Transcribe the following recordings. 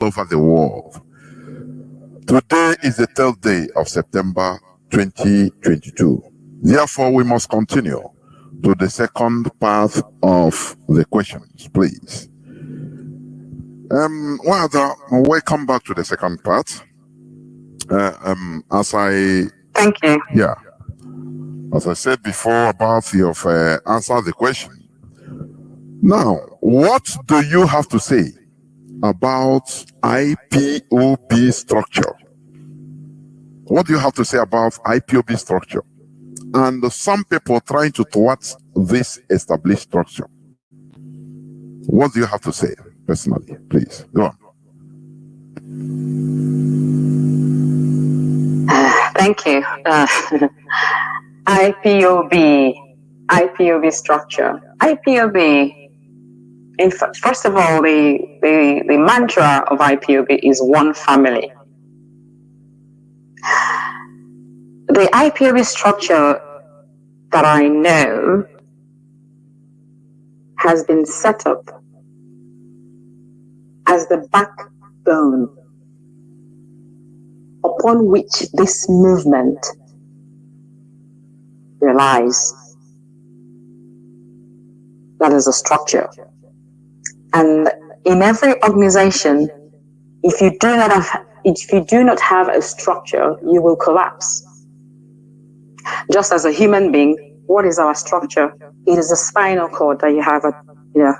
over the world. Today is the 3rd day of September 2022. Therefore, we must continue to the second part of the questions, please. Welcome back to the second part. Thank you. Yeah. As I said before about you've answered the question. Now, what do you have to say about IPOB structure? What do you have to say about IPOB structure? And some people trying to thwart this established structure. What do you have to say personally? Please, go on. Thank you. IPOB structure. IPOB, first of all, the mantra of IPOB is one family. The IPOB structure that I know has been set up as the backbone upon which this movement relies. That is a structure. And in every organization, if you do not have a structure, you will collapse. Just as a human being, what is our structure? It is a spinal cord that you have the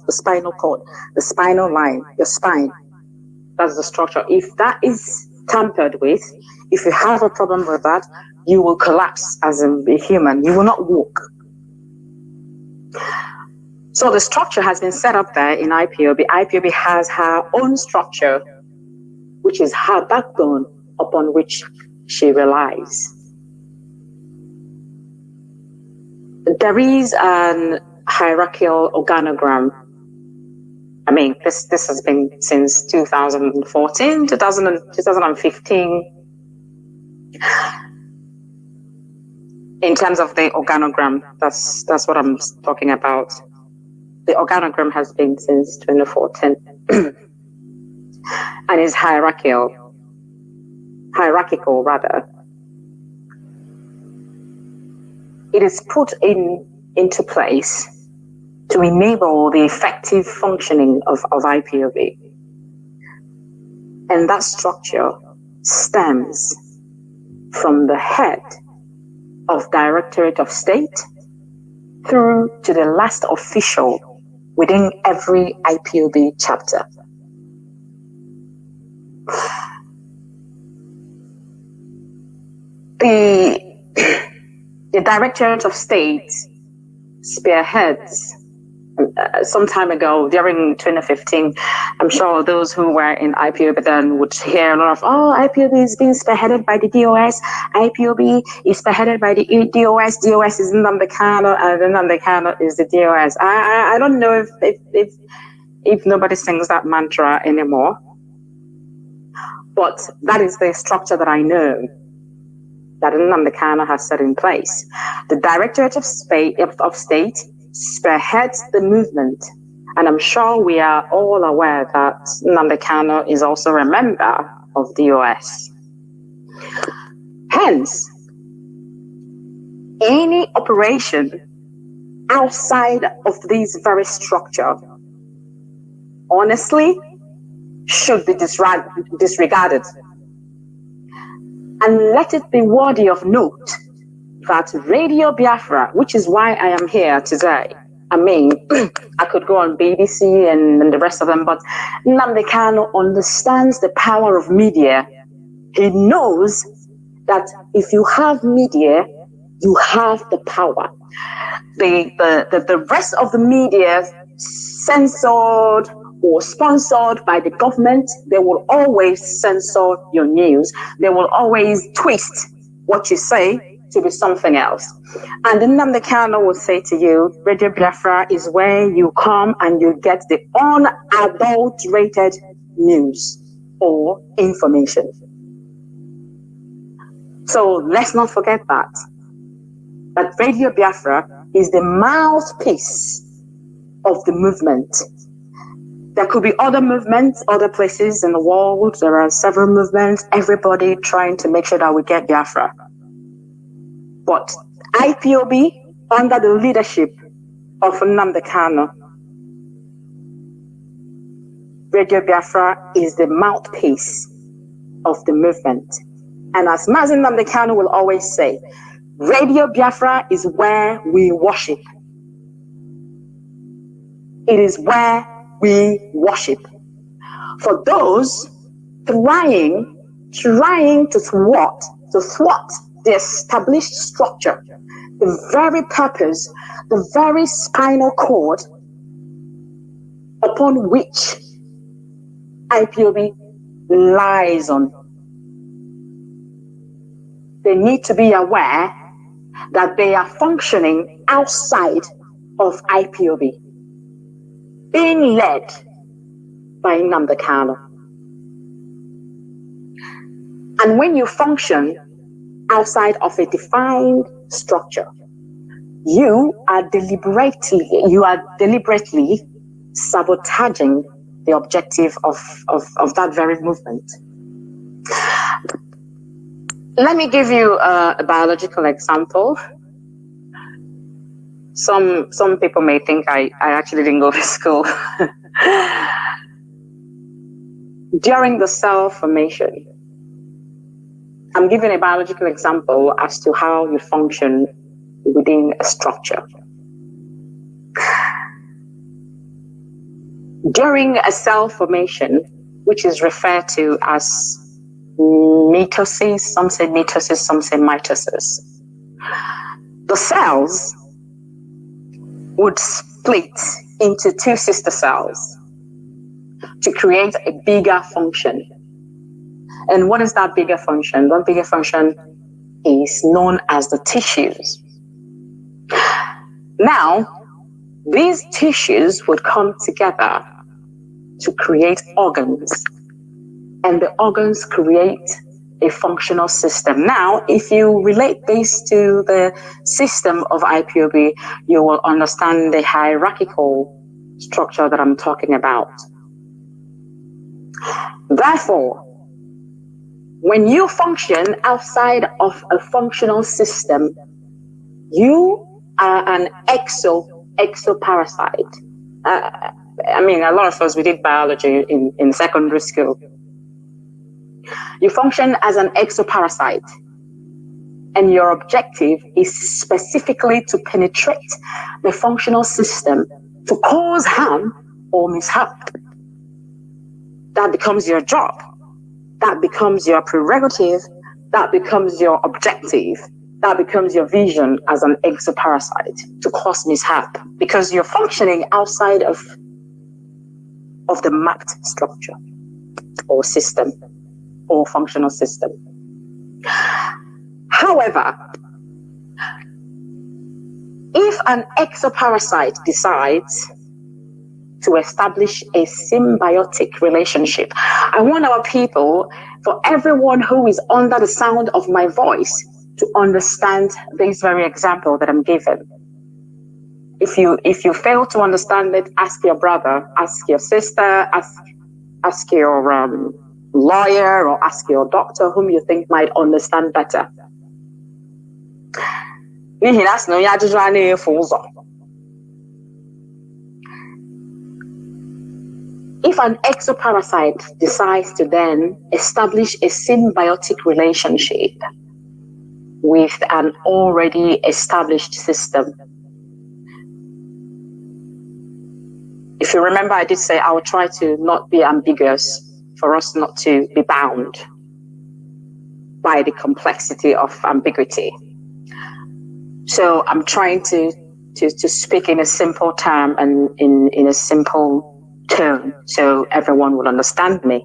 spinal cord, the spinal line, your spine. That's the structure. If that is tampered with, if you have a problem with that, you will collapse as a human. You will not walk. So the structure has been set up there in IPOB. IPOB has her own structure, which is her backbone upon which she relies. There is an hierarchical organogram. I mean, this has been since 2014, 2015. In terms of the organogram, that's what I'm talking about. The organogram has been since 2014 and is hierarchical rather. It is put into place to enable the effective functioning of IPOB. And that structure stems from the head of Directorate of State through to the last official within every IPOB chapter. The Directorate of State spearheads some time ago, during 2015, I'm sure those who were in IPOB then would hear a lot of, IPOB is being spearheaded by the DOS, IPOB is spearheaded by the DOS, DOS is Nnamdi Kanu, and Nnamdi Kanu is the DOS. I don't know if nobody sings that mantra anymore, but that is the structure that I know that Nnamdi Kanu has set in place. The Directorate of State spearheads the movement, and I'm sure we are all aware that Nnamdi Kanu is also a member of the DOS. Hence, any operation outside of this very structure, honestly, should be disregarded. And let it be worthy of note that Radio Biafra, which is why I am here today, I mean, I could go on BBC and the rest of them, but Nnamdi Kanu understands the power of media. He knows that if you have media, you have the power. The rest of the media, censored or sponsored by the government, they will always censor your news. They will always twist what you say to be something else. And then Nnamdi Kanu will say to you, Radio Biafra is where you come and you get the unadulterated news or information. So let's not forget that Radio Biafra is the mouthpiece of the movement. There could be other movements, other places in the world. There are several movements, everybody trying to make sure that we get Biafra. But IPOB, under the leadership of Nnamdi Kanu, Radio Biafra is the mouthpiece of the movement. And as Mazi Nnamdi Kanu will always say, Radio Biafra is where we worship. It is where we worship. For those trying to thwart the established structure, the very purpose, the very spinal cord upon which IPOB lies on. They need to be aware that they are functioning outside of IPOB, being led by Nnamdi Kanu. And when you function outside of a defined structure, you are deliberately sabotaging the objective of that very movement. Let me give you a biological example. Some people may think I actually didn't go to school. During the cell formation, I'm giving a biological example as to how you function within a structure. During a cell formation, which is referred to as mitosis, some say mitosis, some say mitosis, the cells would split into two sister cells to create a bigger function. And what is that bigger function? That bigger function is known as the tissues. Now, these tissues would come together to create organs, and the organs create a functional system. Now, if you relate this to the system of IPOB, you will understand the hierarchical structure that I'm talking about. Therefore, when you function outside of a functional system, you are an exoparasite. I mean, a lot of us, we did biology in secondary school. You function as an exoparasite, and your objective is specifically to penetrate the functional system to cause harm or mishap. That becomes your job. That becomes your prerogative. That becomes your objective. That becomes your vision as an exoparasite, to cause mishap, because you're functioning outside of the mapped structure or system or functional system. However, if an exoparasite decides to establish a symbiotic relationship, I want our people, for everyone who is under the sound of my voice, to understand this very example that I'm giving. If you fail to understand it, ask your brother, ask your sister, ask your lawyer, or ask your doctor, whom you think might understand better. If an exoparasite decides to then establish a symbiotic relationship with an already established system, if you remember, I did say I will try to not be ambiguous, for us not to be bound by the complexity of ambiguity. So I'm trying to speak in a simple term and in a simple tone so everyone will understand me.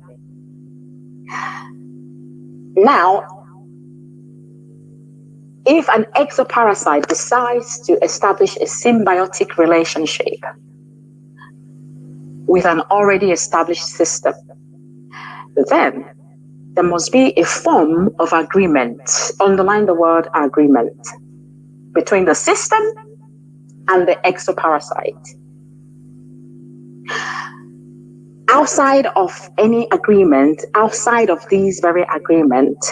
Now, if an exoparasite decides to establish a symbiotic relationship with an already established system, then there must be a form of agreement, underline the word agreement, between the system and the exoparasite. outside of any agreement, outside of these very agreements,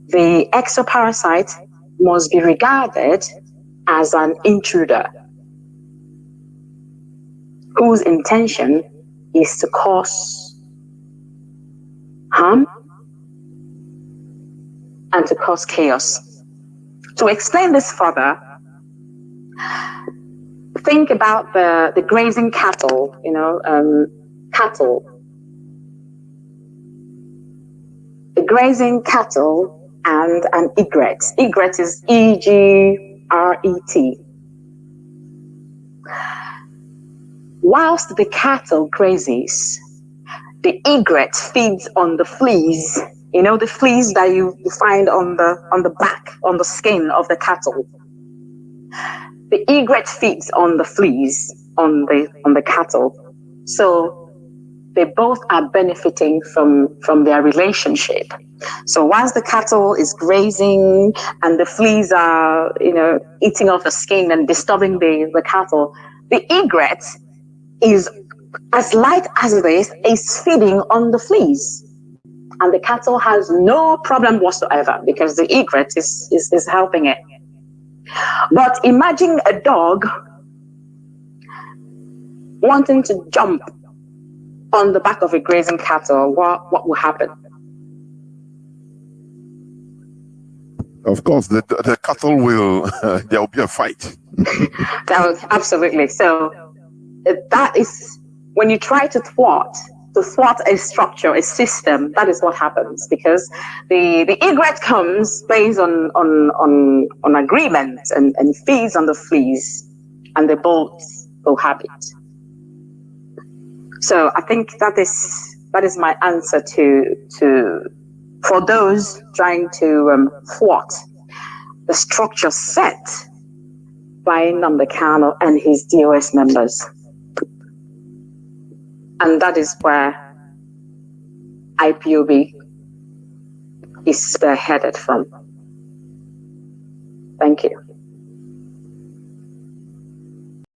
the exoparasite must be regarded as an intruder whose intention is to cause harm and to cause chaos. To explain this further, think about the grazing cattle, cattle. The grazing cattle and an egret. Egret is E-G-R-E-T. Whilst the cattle grazes, the egret feeds on the fleas. The fleas that you find on the back, on the skin of the cattle. The egret feeds on the fleas on the cattle. So they both are benefiting from their relationship. So once the cattle is grazing and the fleas are, eating off the skin and disturbing the cattle, the egret is, as light as it is feeding on the fleas. And the cattle has no problem whatsoever because the egret is helping it. But imagine a dog wanting to jump on the back of a grazing cattle. What will happen? Of course, the cattle will, there will be a fight. Absolutely. So that is, when you try to thwart a structure, a system, that is what happens, because the egret comes based on agreement and feeds on the fleas, and they both cohabit. So I think that is my answer to for those trying to thwart the structure set by Nnamdi Kanu and his DOS members. And that is where IPOB is spearheaded from. Thank you.